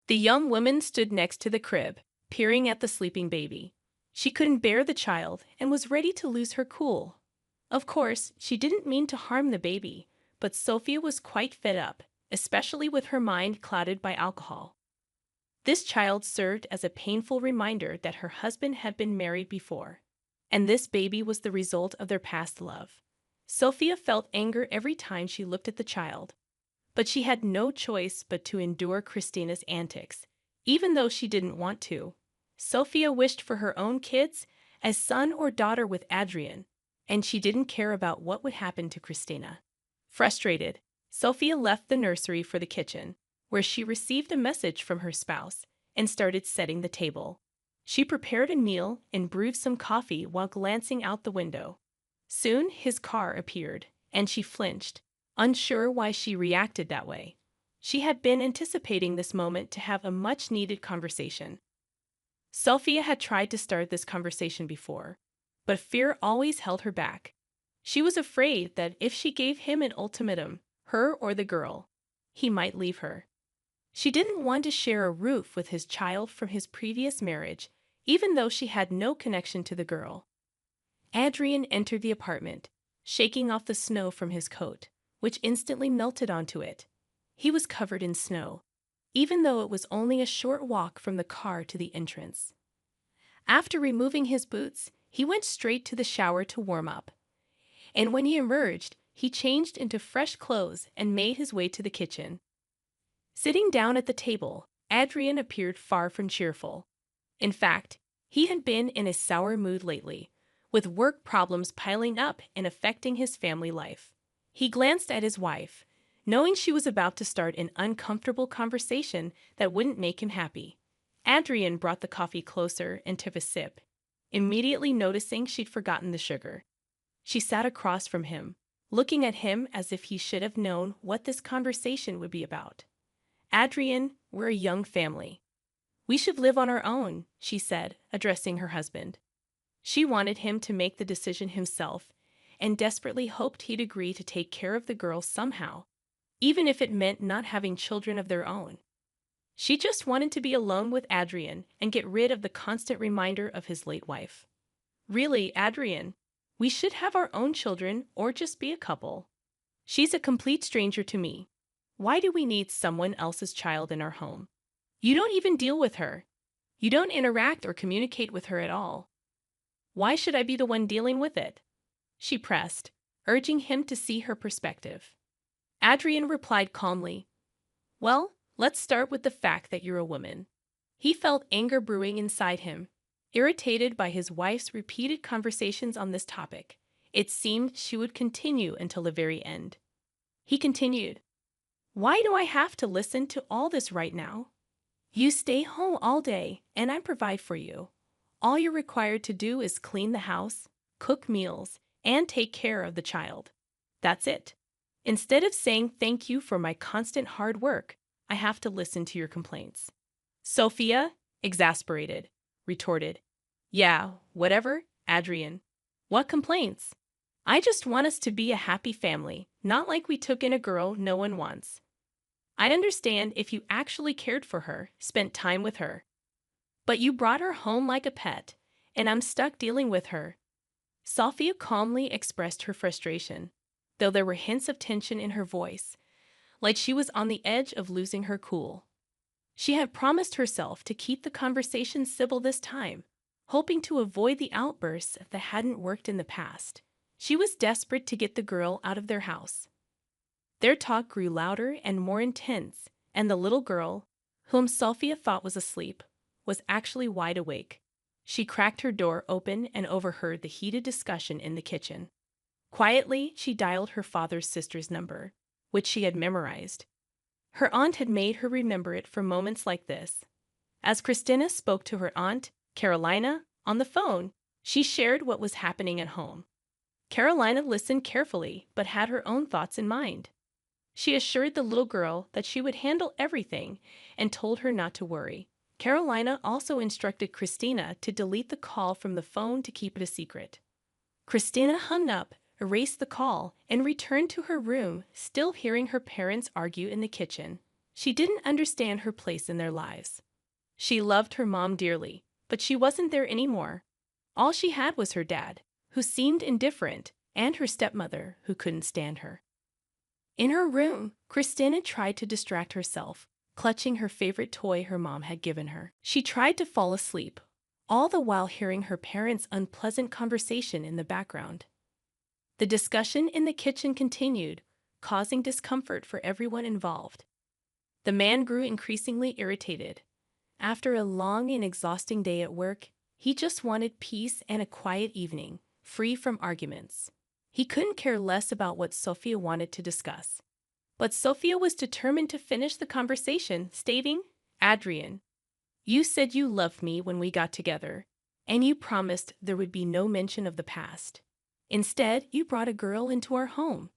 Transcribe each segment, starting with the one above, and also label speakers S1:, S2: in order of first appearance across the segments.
S1: The young woman stood next to the crib, peering at the sleeping baby. She couldn't bear the child and was ready to lose her cool. Of course, she didn't mean to harm the baby, but Sophia was quite fed up, especially with her mind clouded by alcohol. This child served as a painful reminder that her husband had been married before, and this baby was the result of their past love. Sophia felt anger every time she looked at the child, but she had no choice but to endure Christina's antics, even though she didn't want to. Sophia wished for her own kids as son or daughter with Adrian, and she didn't care about what would happen to Christina. Frustrated, Sophia left the nursery for the kitchen, where she received a message from her spouse and started setting the table. She prepared a meal and brewed some coffee while glancing out the window. Soon his car appeared, and she flinched, unsure why she reacted that way. She had been anticipating this moment to have a much-needed conversation. Sophia had tried to start this conversation before, but fear always held her back. She was afraid that if she gave him an ultimatum, her or the girl, he might leave her. She didn't want to share a roof with his child from his previous marriage, even though she had no connection to the girl. Adrian entered the apartment, shaking off the snow from his coat, which instantly melted onto it. He was covered in snow, even though it was only a short walk from the car to the entrance. After removing his boots, he went straight to the shower to warm up. And when he emerged, he changed into fresh clothes and made his way to the kitchen. Sitting down at the table, Adrian appeared far from cheerful. In fact, he had been in a sour mood lately, with work problems piling up and affecting his family life. He glanced at his wife, knowing she was about to start an uncomfortable conversation that wouldn't make him happy. Adrian brought the coffee closer and took a sip, immediately noticing she'd forgotten the sugar. She sat across from him, looking at him as if he should have known what this conversation would be about. Adrian, we're a young family. We should live on our own, she said, addressing her husband. She wanted him to make the decision himself and desperately hoped he'd agree to take care of the girl somehow, even if it meant not having children of their own. She just wanted to be alone with Adrian and get rid of the constant reminder of his late wife. Really, Adrian, we should have our own children or just be a couple. She's a complete stranger to me. Why do we need someone else's child in our home? You don't even deal with her. You don't interact or communicate with her at all. Why should I be the one dealing with it? She pressed, urging him to see her perspective. Adrian replied calmly, well, let's start with the fact that you're a woman. He felt anger brewing inside him, irritated by his wife's repeated conversations on this topic. It seemed she would continue until the very end. He continued, why do I have to listen to all this right now? You stay home all day, and I provide for you. All you're required to do is clean the house, cook meals, and take care of the child. That's it. Instead of saying thank you for my constant hard work, I have to listen to your complaints. Sophia, exasperated, retorted, yeah, whatever, Adrian. What complaints? I just want us to be a happy family, not like we took in a girl no one wants. I'd understand if you actually cared for her, spent time with her. But you brought her home like a pet, and I'm stuck dealing with her. Sophia calmly expressed her frustration, though there were hints of tension in her voice, like she was on the edge of losing her cool. She had promised herself to keep the conversation civil this time, hoping to avoid the outbursts that hadn't worked in the past. She was desperate to get the girl out of their house. Their talk grew louder and more intense, and the little girl, whom Sophia thought was asleep, was actually wide awake. She cracked her door open and overheard the heated discussion in the kitchen. Quietly, she dialed her father's sister's number, which she had memorized. Her aunt had made her remember it for moments like this. As Christina spoke to her aunt, Carolina, on the phone, she shared what was happening at home. Carolina listened carefully, but had her own thoughts in mind. She assured the little girl that she would handle everything and told her not to worry. Carolina also instructed Christina to delete the call from the phone to keep it a secret. Christina hung up, erased the call, and returned to her room, still hearing her parents argue in the kitchen. She didn't understand her place in their lives. She loved her mom dearly, but she wasn't there anymore. All she had was her dad, who seemed indifferent, and her stepmother, who couldn't stand her. In her room, Christina tried to distract herself, clutching her favorite toy her mom had given her. She tried to fall asleep, all the while hearing her parents' unpleasant conversation in the background. The discussion in the kitchen continued, causing discomfort for everyone involved. The man grew increasingly irritated. After a long and exhausting day at work, he just wanted peace and a quiet evening, free from arguments. He couldn't care less about what Sophia wanted to discuss. But Sophia was determined to finish the conversation, stating, "Adrian, you said you loved me when we got together, and you promised there would be no mention of the past. Instead, you brought a girl into our home.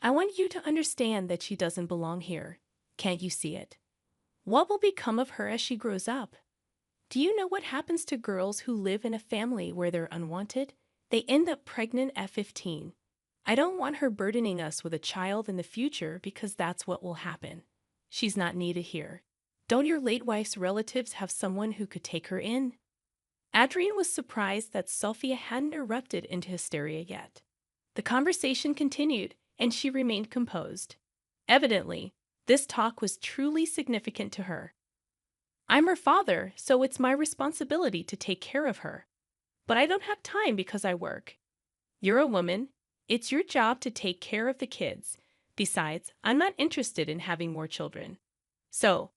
S1: I want you to understand that she doesn't belong here. Can't you see it? What will become of her as she grows up? Do you know what happens to girls who live in a family where they're unwanted? They end up pregnant at 15. I don't want her burdening us with a child in the future because that's what will happen. She's not needed here. Don't your late wife's relatives have someone who could take her in?" Adrian was surprised that Sophia hadn't erupted into hysteria yet. The conversation continued, and she remained composed. Evidently, this talk was truly significant to her. "I'm her father, so it's my responsibility to take care of her. But I don't have time because I work. You're a woman. It's your job to take care of the kids. Besides, I'm not interested in having more children. So,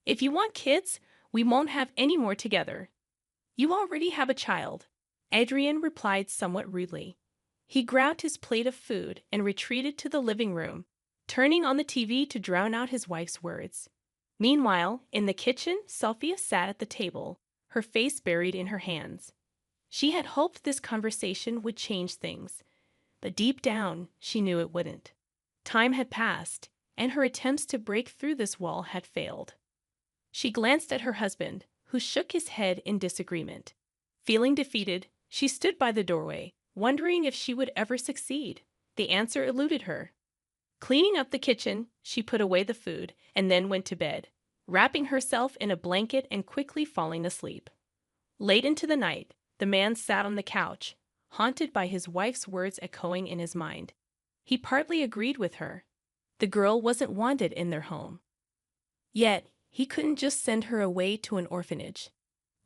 S1: if you want kids, we won't have any more together. You already have a child," Adrian replied somewhat rudely. He grabbed his plate of food and retreated to the living room, turning on the TV to drown out his wife's words. Meanwhile, in the kitchen, Sophia sat at the table, her face buried in her hands. She had hoped this conversation would change things, but deep down, she knew it wouldn't. Time had passed, and her attempts to break through this wall had failed. She glanced at her husband, who shook his head in disagreement. Feeling defeated, she stood by the doorway, wondering if she would ever succeed. The answer eluded her. Cleaning up the kitchen, she put away the food and then went to bed, wrapping herself in a blanket and quickly falling asleep. Late into the night, the man sat on the couch, haunted by his wife's words echoing in his mind. He partly agreed with her. The girl wasn't wanted in their home. Yet, he couldn't just send her away to an orphanage.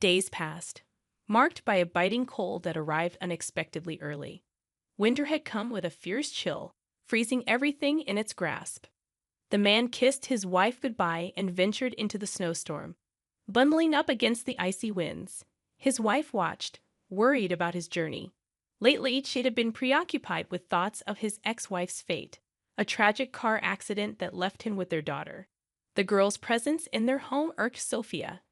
S1: Days passed, marked by a biting cold that arrived unexpectedly early. Winter had come with a fierce chill, freezing everything in its grasp. The man kissed his wife goodbye and ventured into the snowstorm, bundling up against the icy winds. His wife watched, worried about his journey. Lately, she had been preoccupied with thoughts of his ex-wife's fate, a tragic car accident that left him with their daughter. The girl's presence in their home irked Sophia.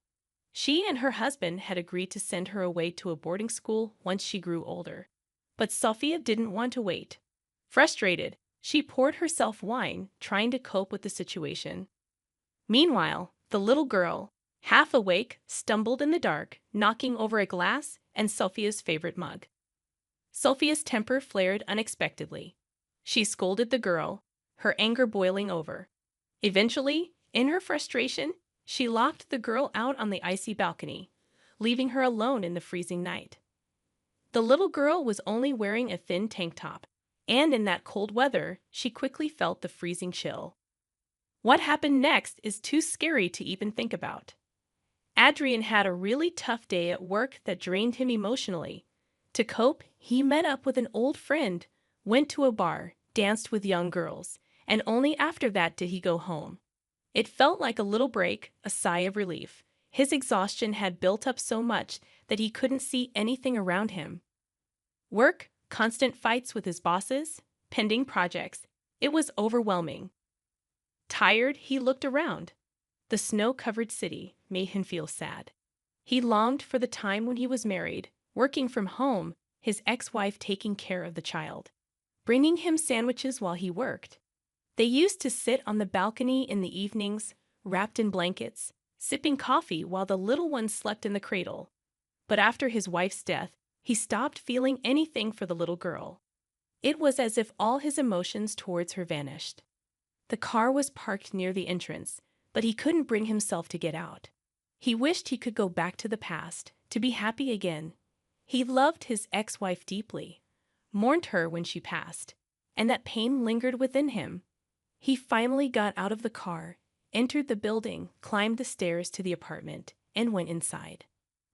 S1: She and her husband had agreed to send her away to a boarding school once she grew older. But Sophia didn't want to wait. Frustrated, she poured herself wine, trying to cope with the situation. Meanwhile, the little girl, half awake, stumbled in the dark, knocking over a glass and Sophia's favorite mug. Sophia's temper flared unexpectedly. She scolded the girl, her anger boiling over. Eventually, in her frustration, she locked the girl out on the icy balcony, leaving her alone in the freezing night. The little girl was only wearing a thin tank top, and in that cold weather, she quickly felt the freezing chill. What happened next is too scary to even think about. Adrian had a really tough day at work that drained him emotionally. To cope, he met up with an old friend, went to a bar, danced with young girls, and only after that did he go home. It felt like a little break, a sigh of relief. His exhaustion had built up so much that he couldn't see anything around him. Work, constant fights with his bosses, pending projects. It was overwhelming. Tired, he looked around. The snow-covered city made him feel sad. He longed for the time when he was married, working from home, his ex-wife taking care of the child, bringing him sandwiches while he worked. They used to sit on the balcony in the evenings, wrapped in blankets, sipping coffee while the little one slept in the cradle. But after his wife's death, he stopped feeling anything for the little girl. It was as if all his emotions towards her vanished. The car was parked near the entrance, but he couldn't bring himself to get out. He wished he could go back to the past, to be happy again. He loved his ex-wife deeply, mourned her when she passed, and that pain lingered within him. He finally got out of the car, entered the building, climbed the stairs to the apartment, and went inside.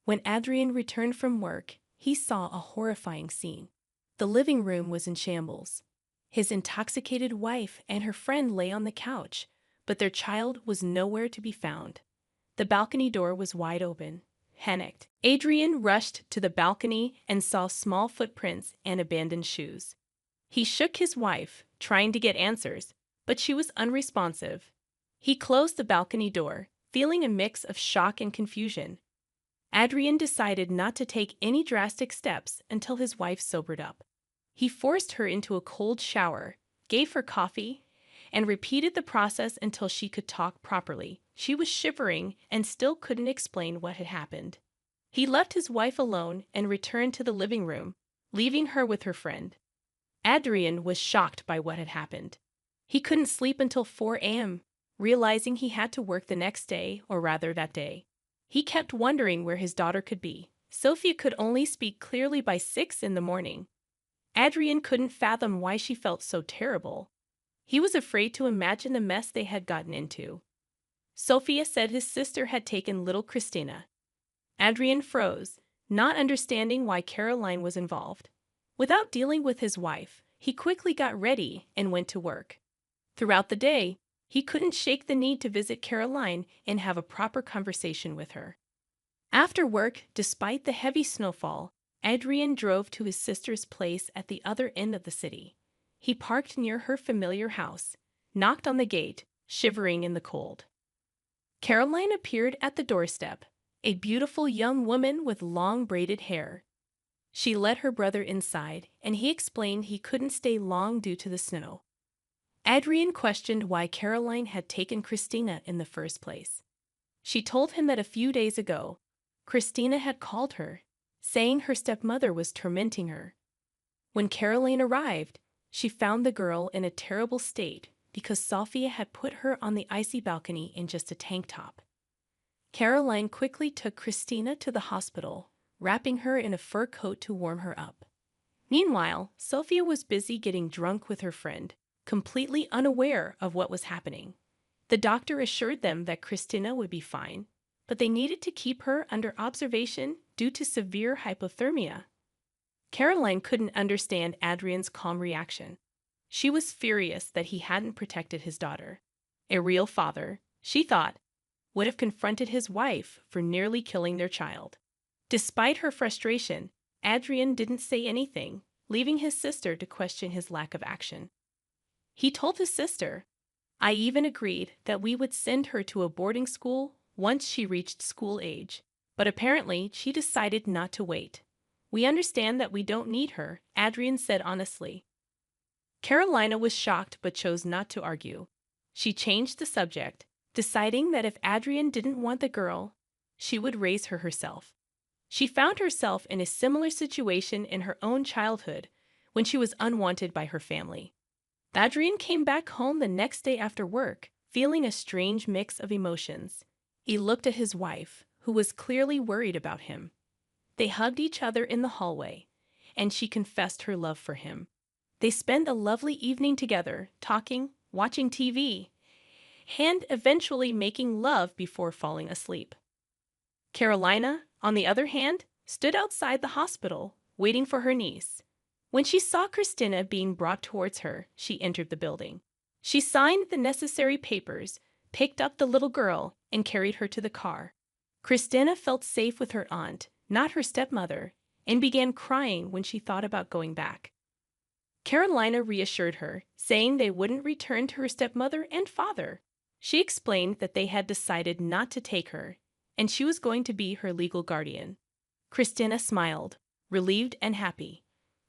S1: When Adrian returned from work, he saw a horrifying scene. The living room was in shambles. His intoxicated wife and her friend lay on the couch, but their child was nowhere to be found. The balcony door was wide open. Panicked, Adrian rushed to the balcony and saw small footprints and abandoned shoes. He shook his wife, trying to get answers, but she was unresponsive. He closed the balcony door, feeling a mix of shock and confusion. Adrian decided not to take any drastic steps until his wife sobered up. He forced her into a cold shower, gave her coffee, and repeated the process until she could talk properly. She was shivering and still couldn't explain what had happened. He left his wife alone and returned to the living room, leaving her with her friend. Adrian was shocked by what had happened. He couldn't sleep until 4 a.m., realizing he had to work the next day, or rather that day. He kept wondering where his daughter could be. Sophia could only speak clearly by 6 in the morning. Adrian couldn't fathom why she felt so terrible. He was afraid to imagine the mess they had gotten into. Sophia said his sister had taken little Christina. Adrian froze, not understanding why Caroline was involved. Without dealing with his wife, he quickly got ready and went to work. Throughout the day, he couldn't shake the need to visit Caroline and have a proper conversation with her. After work, despite the heavy snowfall, Adrian drove to his sister's place at the other end of the city. He parked near her familiar house, knocked on the gate, shivering in the cold. Caroline appeared at the doorstep, a beautiful young woman with long braided hair. She led her brother inside, and he explained he couldn't stay long due to the snow. Adrian questioned why Caroline had taken Christina in the first place. She told him that a few days ago, Christina had called her, saying her stepmother was tormenting her. When Caroline arrived, she found the girl in a terrible state because Sophia had put her on the icy balcony in just a tank top. Caroline quickly took Christina to the hospital, wrapping her in a fur coat to warm her up. Meanwhile, Sophia was busy getting drunk with her friend, completely unaware of what was happening. The doctor assured them that Christina would be fine, but they needed to keep her under observation due to severe hypothermia. Caroline couldn't understand Adrian's calm reaction. She was furious that he hadn't protected his daughter. A real father, she thought, would have confronted his wife for nearly killing their child. Despite her frustration, Adrian didn't say anything, leaving his sister to question his lack of action. He told his sister, "I even agreed that we would send her to a boarding school once she reached school age, but apparently she decided not to wait. We understand that we don't need her," Adrian said honestly. Carolina was shocked but chose not to argue. She changed the subject, deciding that if Adrian didn't want the girl, she would raise her herself. She found herself in a similar situation in her own childhood when she was unwanted by her family. Adrian came back home the next day after work, feeling a strange mix of emotions. He looked at his wife, who was clearly worried about him. They hugged each other in the hallway, and she confessed her love for him. They spent a lovely evening together, talking, watching TV, and eventually making love before falling asleep. Carolina, on the other hand, stood outside the hospital, waiting for her niece. When she saw Christina being brought towards her, she entered the building. She signed the necessary papers, picked up the little girl, and carried her to the car. Christina felt safe with her aunt, not her stepmother, and began crying when she thought about going back. Carolina reassured her, saying they wouldn't return to her stepmother and father. She explained that they had decided not to take her, and she was going to be her legal guardian. Christina smiled, relieved and happy.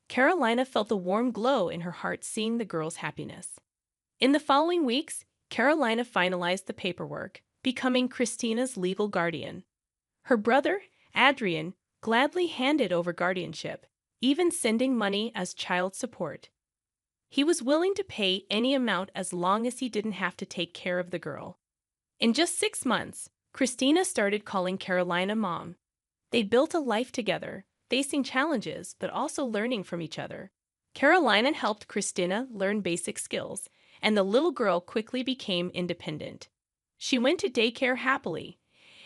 S1: Carolina felt a warm glow in her heart seeing the girl's happiness. In the following weeks, Carolina finalized the paperwork, becoming Christina's legal guardian. Her brother, Adrian, gladly handed over guardianship, even sending money as child support. He was willing to pay any amount as long as he didn't have to take care of the girl. In just 6 months, Christina started calling Carolina Mom. They built a life together, facing challenges but also learning from each other. Carolina helped Christina learn basic skills, and the little girl quickly became independent. She went to daycare happily,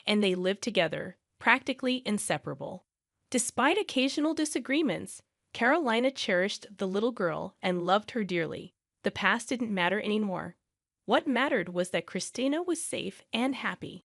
S1: and they lived together, practically inseparable. Despite occasional disagreements, Carolina cherished the little girl and loved her dearly. The past didn't matter anymore. What mattered was that Christina was safe and happy.